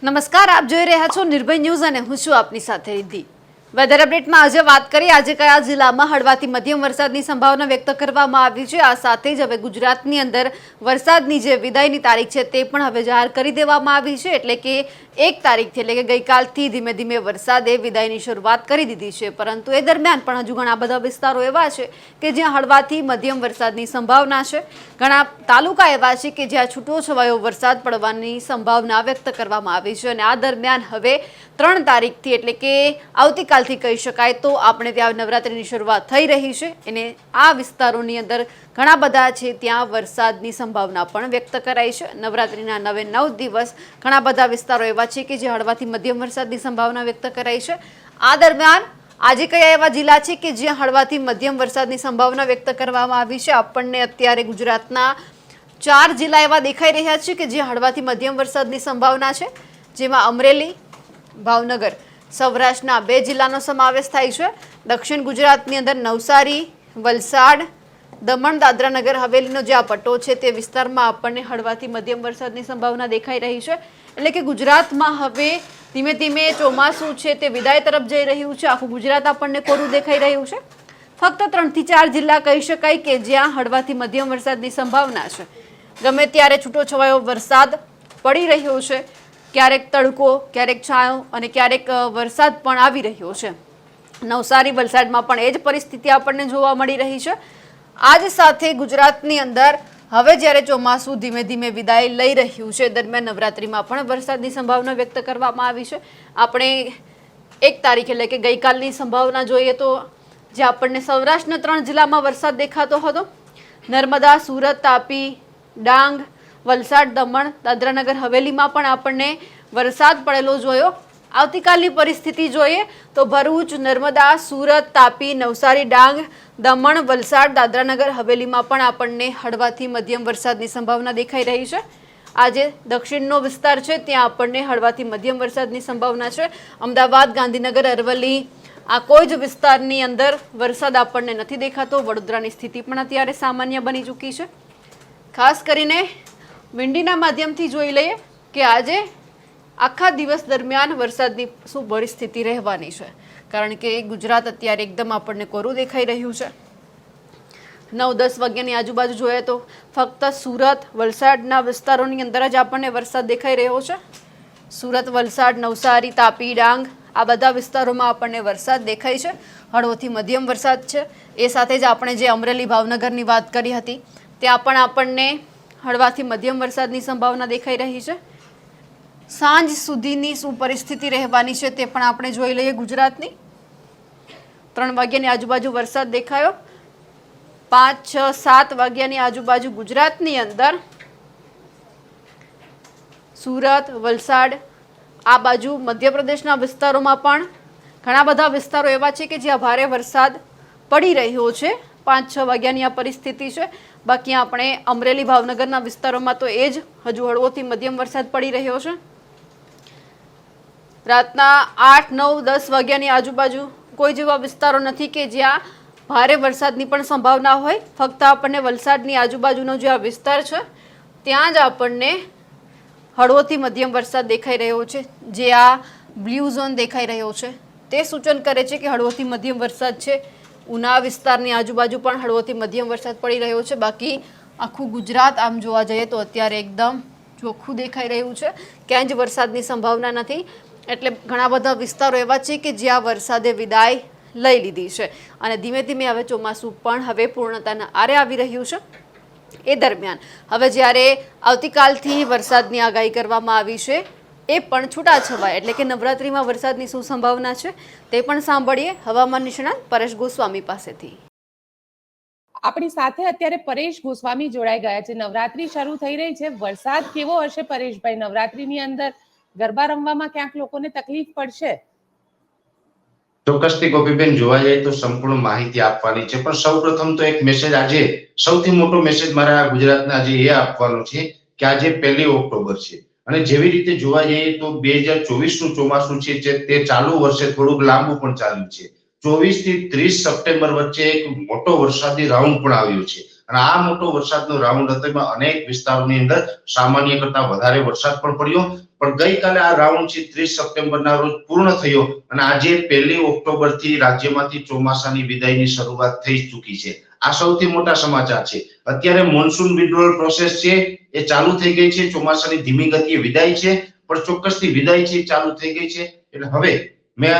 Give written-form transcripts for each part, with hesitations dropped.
નમસ્કાર, આપ જોઈ રહ્યા છો નિર્ભય ન્યૂઝ અને હું છું આપની સાથે રિદ્ધિ। વેધર અપડેટમાં આજે વાત કરીએ આજે કયા જિલ્લામાં હળવાથી મધ્યમ વરસાદની સંભાવના વ્યક્ત કરવામાં આવી છે। આ સાથે જ હવે ગુજરાતની અંદર વરસાદની જે વિદાયની તારીખ છે તે પણ હવે જાહેર કરી દેવામાં આવી છે, એટલે કે 1 તારીખથી એટલે કે ગઈકાલથી ધીમે ધીમે વરસાદે વિદાયની શરૂઆત કરી દીધી છે। પરંતુ એ દરમિયાન પણ હજુ ઘણા બધા વિસ્તારો એવા છે કે જ્યાં હળવાથી મધ્યમ વરસાદની સંભાવના છે। ઘણા તાલુકા એવા છે કે જ્યાં છૂટોછવાયો વરસાદ પડવાની સંભાવના વ્યક્ત કરવામાં આવી છે અને આ દરમિયાન હવે 3 તારીખથી એટલે કે આવતીકાલથી કહી શકાય તો આપણે ત્યાં નવરાત્રિની શરૂઆત થઈ રહી છે અને આ વિસ્તારોની અંદર ઘણા બધા છે ત્યાં વરસાદની સંભાવના પણ વ્યક્ત કરાઈ છે। નવરાત્રિના 9 દિવસ ઘણા બધા વિસ્તારો એવા છે કે જે હળવાથી મધ્યમ વરસાદની સંભાવના વ્યક્ત કરાઈ છે। આ દરમિયાન આજે કયા એવા જિલ્લા છે કે જ્યાં હળવાથી મધ્યમ વરસાદની સંભાવના વ્યક્ત કરવામાં આવી છે? આપણને અત્યારે ગુજરાતના 4 જિલ્લા એવા દેખાઈ રહ્યા છે કે જ્યાં હળવાથી મધ્યમ વરસાદની સંભાવના છે, જેમાં અમરેલી, ભાવનગર, સૌરાષ્ટ્રના 2 જિલ્લાનો સમાવેશ થાય છે। દક્ષિણ ગુજરાતની અંદર નવસારી, વલસાડ, દમણ, દાદરા નગર હવેલીનો જે આ પટ્ટો છે તે વિસ્તારમાં આપણને હળવાથી મધ્યમ વરસાદની સંભાવના દેખાઈ રહી છે। એટલે કે ગુજરાતમાં હવે ધીમે ધીમે ચોમાસું છે તે વિદાય તરફ જઈ રહ્યું છે। આખું ગુજરાત આપણને કોરું દેખાઈ રહ્યું છે। ફક્ત 3 થી 4 જિલ્લા કહી શકાય કે જ્યાં હળવાથી મધ્યમ વરસાદની સંભાવના છે। ગમે ત્યારે છૂટોછવાયો વરસાદ પડી રહ્યો છે, ક્યારેક તડકો, ક્યારેક છાંયો અને ક્યારેક વરસાદ પણ આવી રહ્યો છે। નવસારી, વલસાડમાં પણ એ જ પરિસ્થિતિ આપણને જોવા મળી રહી છે। આજ સાથે ગુજરાતની અંદર હવે જ્યારે ચોમાસું ધીમે ધીમે વિદાય લઈ રહ્યું છે, દરમિયાન નવરાત્રિમાં પણ વરસાદની સંભાવના વ્યક્ત કરવામાં આવી છે। આપણે 1 તારીખ એટલે કે ગઈકાલની સંભાવના જોઈએ તો જે આપણને સૌરાષ્ટ્રના 3 જિલ્લામાં વરસાદ દેખાતો હતો, નર્મદા, સુરત, તાપી, ડાંગ, વલસાડ, દમણ, દાદરાનગર હવેલીમાં પણ આપણને વરસાદ પડેલો જોયો। આવતીકાલની પરિસ્થિતિ જોઈએ તો ભરૂચ, નર્મદા, સુરત, તાપી, નવસારી, ડાંગ, દમણ, વલસાડ, દાદરાનગર હવેલીમાં પણ આપણને હળવાથી મધ્યમ વરસાદની સંભાવના દેખાઈ રહી છે। આજે દક્ષિણનો વિસ્તાર છે ત્યાં આપણને હળવાથી મધ્યમ વરસાદની સંભાવના છે। અમદાવાદ, ગાંધીનગર, અરવલ્લી આ કોઈ જ વિસ્તારની અંદર વરસાદ આપણને નથી દેખાતો। વડોદરાની સ્થિતિ પણ અત્યારે સામાન્ય બની ચૂકી છે। ખાસ કરીને વિંડીના માધ્યમથી જોઈ લઈએ કે આજે આખા દિવસ દરમિયાન વરસાદની શું પરિસ્થિતિ રહેવાની છે, કારણ કે ગુજરાત અત્યારે એકદમ આપણને કોરું દેખાઈ રહ્યું છે। 9-10 વાગ્યાની આજુબાજુ જોઈએ તો ફક્ત સુરત, વલસાડના વિસ્તારોની અંદર જ આપણને વરસાદ દેખાઈ રહ્યો છે। સુરત, વલસાડ, નવસારી, તાપી, ડાંગ આ બધા વિસ્તારોમાં આપણને વરસાદ દેખાય છે। હળવોથી મધ્યમ વરસાદ છે। એ સાથે જ આપણે જે અમરેલી, ભાવનગરની વાત કરી હતી ત્યાં પણ આપણને હળવાથી મધ્યમ વરસાદની સંભાવના દેખાઈ રહી છે। સાંજ સુધીની શું પરિસ્થિતિ રહેવાની છે તે પણ આપણે જોઈ લઈએ। ગુજરાતની 3 વાગ્યાની આજુબાજુ વરસાદ દેખાયો, 5, 6, 7 વાગ્યાની આજુબાજુ ગુજરાતની અંદર સુરત, વલસાડ આ બાજુ મધ્યપ્રદેશના વિસ્તારોમાં પણ ઘણા બધા વિસ્તારો એવા છે કે જ્યાં ભારે વરસાદ પડી રહ્યો છે। 5-6 વાગ્યાની આ પરિસ્થિતિ છે। બાકી આપણે અમરેલી, ભાવનગરના વિસ્તારોમાં તો એ જ હજુ હળવોથી મધ્યમ વરસાદ પડી રહ્યો છે। રાતના 8, 9, 10 વાગ્યાની આજુબાજુ કોઈ જેવા વિસ્તારો નથી કે જ્યાં ભારે વરસાદની પણ સંભાવના હોય। ફક્ત આપણને વલસાડની આજુબાજુનો જે આ વિસ્તાર છે ત્યાં જ આપણને હળવોથી મધ્યમ વરસાદ દેખાઈ રહ્યો છે। જે આ બ્લુ ઝોન દેખાઈ રહ્યો છે તે સૂચન કરે છે કે હળવોથી મધ્યમ વરસાદ છે। ઉના વિસ્તારની આજુબાજુ પણ હળવોથી મધ્યમ વરસાદ પડી રહ્યો છે। બાકી આખું ગુજરાત આમ જોવા જઈએ તો અત્યારે એકદમ ચોખ્ખું દેખાઈ રહ્યું છે, ક્યાંય જ વરસાદની સંભાવના નથી। એટલે ઘણા બધા વિસ્તારો એવા છે કે જ્યાં વરસાદે વિદાય લઈ લીધી છે અને ધીમે ધીમે હવે ચોમાસું પણ હવે પૂર્ણતાના આરે આવી રહ્યું છે। એ દરમિયાન હવે જ્યારે આવતીકાલથી વરસાદની આગાહી કરવામાં આવી છે એ પણ છૂટાછવાયા એટલે કે નવરાત્રિમાં વરસાદની શું સંભાવના છે તે પણ સાંભળીએ હવામાન નિષ્ણાત પરેશ ગોસ્વામી પાસેથી। આપણી સાથે અત્યારે પરેશ ગોસ્વામી જોડાઈ ગયા છે। નવરાત્રી શરૂ થઈ રહી છે, વરસાદ કેવો હશે પરેશભાઈ? નવરાત્રીની અંદર ગરબા રમવામાં ક્યાંક લોકોને તકલીફ પડશે? ચોક્કસથી ગોપીબેન, જોવા જાય તો સંપૂર્ણ માહિતી આપવાની છે, પણ સૌપ્રથમ તો એક મેસેજ આજે સૌથી મોટો મેસેજ મારા ગુજરાતના આજે એ આપવાનો છે કે આજે 1 ઓક્ટોબર છે અને જેવી રીતે જોવા જઈએ તો 2024નું ચોમાસું છે તે ચાલુ વર્ષે થોડુંક લાંબુ પણ ચાલ્યું છે। 24 થી 30 સપ્ટેમ્બર વચ્ચે એક મોટો વરસાદી રાઉન્ડ પણ આવ્યો છે અને આ મોટો વરસાદનો રાઉન્ડ હતો એમાં અનેક વિસ્તારોની અંદર સામાન્ય કરતા વધારે વરસાદ પણ પડ્યો। પણ ગઈકાલે આ રાઉન્ડ છે 30 સપ્ટેમ્બરના રોજ પૂર્ણ થયો અને આજે 1 ઓક્ટોબર થી રાજ્યમાંથી ચોમાસાની વિદાયની શરૂઆત થઈ ચૂકી છે. આ સૌથી મોટા સમાચાર છે. અત્યારે મોન્સૂન વિડ્રોઅલ પ્રોસેસ છે એ ચાલુ થઈ ગઈ છે. ચોમાસાની ધીમી ગતિએ વિદાય છે, પણ ચોક્કસથી વિદાય છે ચાલુ થઈ ગઈ છે. એટલે હવે મેં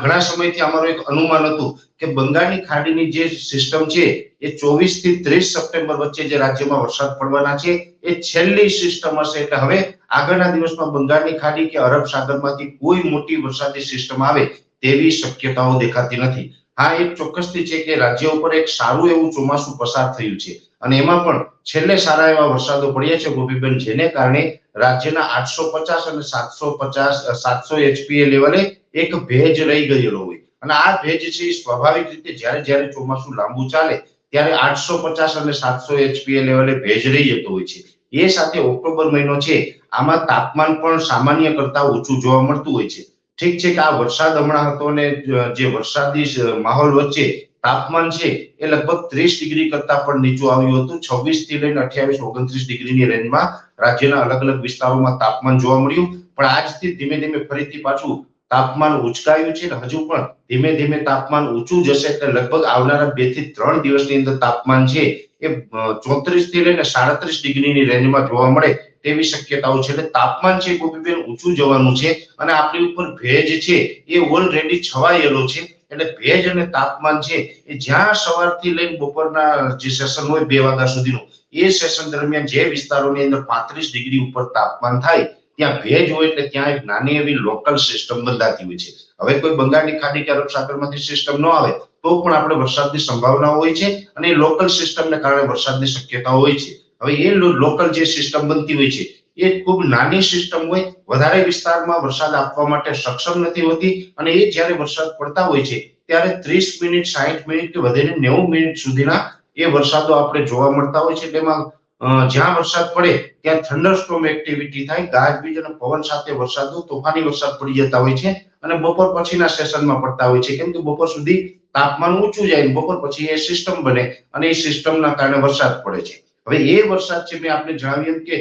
ઘણા સમયથી અમારું એક અનુમાન હતું કે બંગાળની ખાડીની જે સિસ્ટમ છે એ 24 થી 30 સપ્ટેમ્બર વચ્ચે જે રાજ્યમાં વરસાદ પડવાના છે એ છેલ્લી સિસ્ટમ હશે. એટલે હવે આગળના દિવસમાં બંગાળની ખાડી કે અરબ સાગરમાંથી કોઈ મોટી વરસાદી સિસ્ટમ આવે તેવી શક્યતાઓ દેખાતી નથી. હા, એક ચોક્કસથી છે કે રાજ્ય ઉપર એક સારું એવું ચોમાસું પસાર થયું છે અને એમાં પણ છેલ્લે સારા એવા વરસાદો પડ્યા છે ગોપીબેન, જેને કારણે રાજ્યના 850 અને 700 HPA લેવલે એક ભેજ રહી ગયેલો હોય અને આ ભેજ છે એ સ્વાભાવિક રીતે જ્યારે ચોમાસું લાંબુ ચાલે ત્યારે 850 અને 700 HPA લેવલે ભેજ રહી જતો હોય છે. એ સાથે ઓક્ટોબર મહિનો છે, આમાં તાપમાન પણ સામાન્ય કરતા ઓછું જોવા મળતું હોય છે. ઠીક છે કે આ વરસાદ હમણાં હતો અને જે વરસાદી માહોલ વચ્ચે તાપમાન છે એ લગભગ 30 ડિગ્રી કરતા પણ નીચું આવ્યું હતું. 26 થી લઈને 28-29 ડિગ્રીની રેન્જમાં રાજ્યના અલગ અલગ વિસ્તારોમાં તાપમાન જોવા મળ્યું, પણ આજથી ધીમે ધીમે ફરીથી પાછું તાપમાન ઉચકાયું છે. હજુ પણ ધીમે ધીમે તાપમાન ઊંચું જશે એટલે લગભગ આવનારા 2 થી 3 દિવસની અંદર તાપમાન છે એ 34 થી લઈને 37 ડિગ્રીની રેન્જમાં જોવા મળે તેવી શક્યતાઓ છે. એટલે તાપમાન છે ગોપીબેન ઊંચું જવાનું છે અને આપણી ઉપર ભેજ છે એ ઓલરેડી છવાયેલો છે. એટલે ભેજ અને તાપમાન છે એ જ્યાં સવારથી લઈને બપોરના જે સેશન હોય 2 વાગ્યા સુધીનું, એ સેશન દરમિયાન જે વિસ્તારોની અંદર 35 ડિગ્રી ઉપર તાપમાન થાય ત્યાં ભેજ હોય એટલે ત્યાં એક નાની એવી લોકલ સિસ્ટમ બંધાતી હોય છે. હવે કોઈ બંગાળની ખાડી કે અરબ સાગરમાંથી સિસ્ટમ ન આવે તો પણ આપણે વરસાદની સંભાવના હોય છે અને એ લોકલ સિસ્ટમને કારણે વરસાદની શક્યતા હોય છે. હવે એ લોકલ જે સિસ્ટમ બનતી હોય છે એ ખૂબ નાની સિસ્ટમ હોય, વધારે વિસ્તારમાં વરસાદ આપવા માટે સક્ષમ નથી હોતી અને એ જ્યારે વરસાદ પડતા હોય છે ત્યારે 30 મિનિટ 60 મિનિટ કે વધીને 90 મિનિટ સુધીના એ વરસાદો આપણે જોવા મળતા હોય છે. તેમાં જ્યાં વરસાદ પડે ત્યાં થંડરસ્ટોર્મ એક્ટિવિટી થાય, ગાજવીજ અને પવન સાથે વરસાદો તોફાની વરસાદ પડી જતા હોય છે અને બપોર પછીના સેશનમાં પડતા હોય છે, કેમ કે બપોર સુધી તાપમાન ઊંચું જાય, બપોર પછી એ સિસ્ટમ બને અને એ સિસ્ટમના કારણે વરસાદ પડે છે. હવે એ વરસાદ છે મેં આપણે જણાવ્યું કે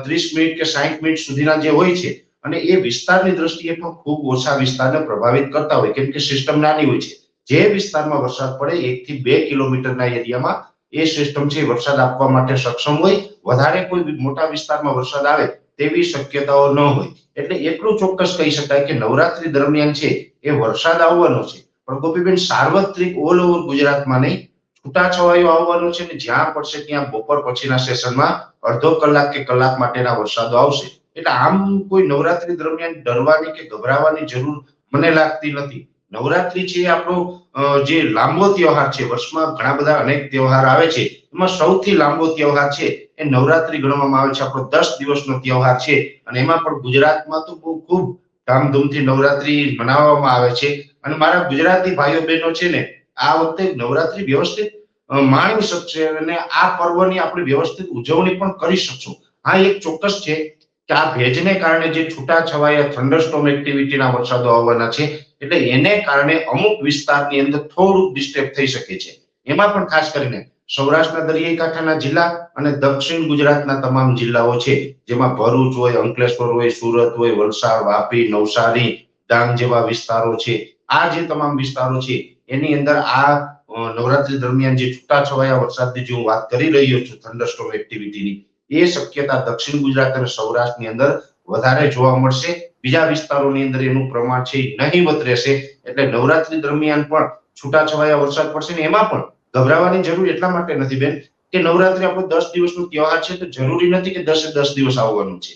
30 મિનિટ કે 60 મિનિટ સુધીના જે હોય છે અને એ વિસ્તારની દ્રષ્ટિએ પણ ખૂબ ઓછા વિસ્તારને પ્રભાવિત કરતા હોય, કેમ કે સિસ્ટમ નાની હોય છે. જે વિસ્તારમાં વરસાદ પડે 1 થી 2 કિલોમીટરના એરિયામાં એ સિસ્ટમ છે વરસાદ આપવા માટે સક્ષમ હોય. વધારે કોઈ મોટા વિસ્તારમાં વરસાદ આવે તેવી શક્યતાઓ ન હોય. એટલે એટલું ચોક્કસ કહી શકાય કે નવરાત્રી દરમિયાન છે એ વરસાદ આવવાનો છે, પણ ગોપીબેન સાર્વત્રિક ઓલ ઓવર ગુજરાતમાં નહીં, છૂટાછવાયો આવવાનો છે ને જ્યાં પડશે ત્યાં બપોર પછીના સેશનમાં અડધો કલાક કે કલાક માટેના વરસાદો આવશે. એટલે આમ કોઈ નવરાત્રી દરમિયાન ડરવાની કે ગભરાવાની જરૂર મને લાગતી નથી. નવરાત્રી છે આપણો જે લાંબો તહેવાર છે, વર્ષમાં ઘણા બધા અનેક તહેવાર આવે છે, એમાં સૌથી લાંબો તહેવાર છે એ નવરાત્રી ગણવામાં આવે છે. આપણો 10 દિવસનો તહેવાર છે અને એમાં પણ ગુજરાતમાં તો બહુ ખૂબ ધામધૂમથી નવરાત્રી મનાવવામાં આવે છે અને મારા ગુજરાતી ભાઈઓ બહેનો છે ને આ વખતે નવરાત્રી વ્યવસ્થિત માણી શકશે અને આ પર્વની આપણે વ્યવસ્થિત ઉજવણી પણ કરી શકશું. હા, એક ચોક્કસ છે કે આ ભેજને કારણે જે છૂટાછવાયા થંડરસ્ટોર્મ એક્ટિવિટીના વરસાદો આવવાના છે એટલે એને કારણે અમુક વિસ્તારની અંદર થોડુંક ડિસ્ટર્બ થઈ શકે છે. એમાં પણ ખાસ કરીને સૌરાષ્ટ્રના દરિયાઈ કાંઠાના જિલ્લા અને દક્ષિણ ગુજરાતના તમામ જિલ્લાઓ છે, જેમાં ભરૂચ હોય, અંકલેશ્વર હોય, સુરત હોય, વલસાડ, વાપી, નવસારી, ડાંગ જેવા વિસ્તારો છે. આ જે તમામ વિસ્તારો છે એની અંદર આ નવરાત્રી દરમિયાન જે છૂટાછવાયા વરસાદની જે હું વાત કરી રહ્યો છું થંડરસ્ટોર્મ એક્ટિવિટીની, એ શક્યતા દક્ષિણ ગુજરાત અને સૌરાષ્ટ્રની અંદર વધારે જોવા મળશે. બીજા વિસ્તારોની અંદર એનું પ્રમાણ છે નહીવત રહેશે. એટલે નવરાત્રી દરમિયાન પણ છૂટાછવાયા વરસાદ પડશે ને એમાં પણ ગભરાવાની જરૂર એટલા માટે નથી બેન કે નવરાત્રી આપણો 10 દિવસનો તહેવાર છે તો જરૂરી નથી કે 10 દિવસ આવવાનું છે.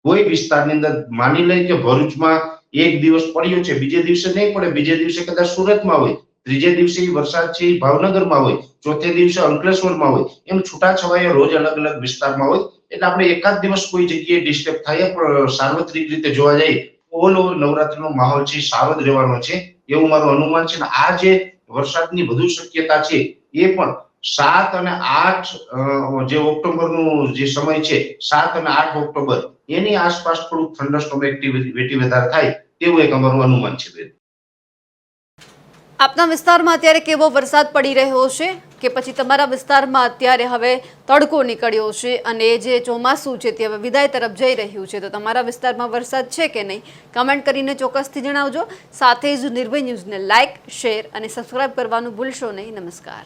કોઈ વિસ્તારની અંદર માની લઈ કે ભરૂચમાં એક દિવસ પડ્યો છે, બીજે દિવસે નહીં પડે, બીજે દિવસે કદાચ સુરતમાં હોય, ત્રીજે દિવસે વરસાદ છે એ ભાવનગરમાં હોય, ચોથે દિવસે અંકલેશ્વરમાં હોય, એમ છૂટાછવાયા રોજ અલગ અલગ વિસ્તારમાં હોય. એટલે આપણે એકાદ દિવસ કોઈ જગ્યાએ ડિસ્ટર્બ થાય પણ સાર્વત્રિક રીતે જોવા જઈએ ઓલ ઓવર નવરાત્રીનો માહોલ છે સારો જ રહેવાનો છે એવું મારું અનુમાન છે. આ જે વરસાદની વધુ શક્યતા છે એ પણ 7 અને 8 જે ઓક્ટોબરનું જે સમય છે, 7 અને 8 ઓક્ટોબર એની આસપાસ થોડું થંડરસ્ટોર્મ એક્ટિવિટી વધારે થાય તેવું એક અમારું અનુમાન છે બેન. આપના વિસ્તારમાં અત્યારે કેવો વરસાદ પડી રહ્યો છે કે પછી તમારા વિસ્તારમાં અત્યારે હવે તડકો નીકળ્યો છે અને જે ચોમાસું છે તે હવે વિદાય તરફ જઈ રહ્યું છે, તો તમારા વિસ્તારમાં વરસાદ છે કે નહીં કમેન્ટ કરીને ચોક્કસથી જણાવજો. સાથે જ નિર્ભય ન્યૂઝને લાઇક, શેર અને સબસ્ક્રાઇબ કરવાનું ભૂલશો નહીં. નમસ્કાર.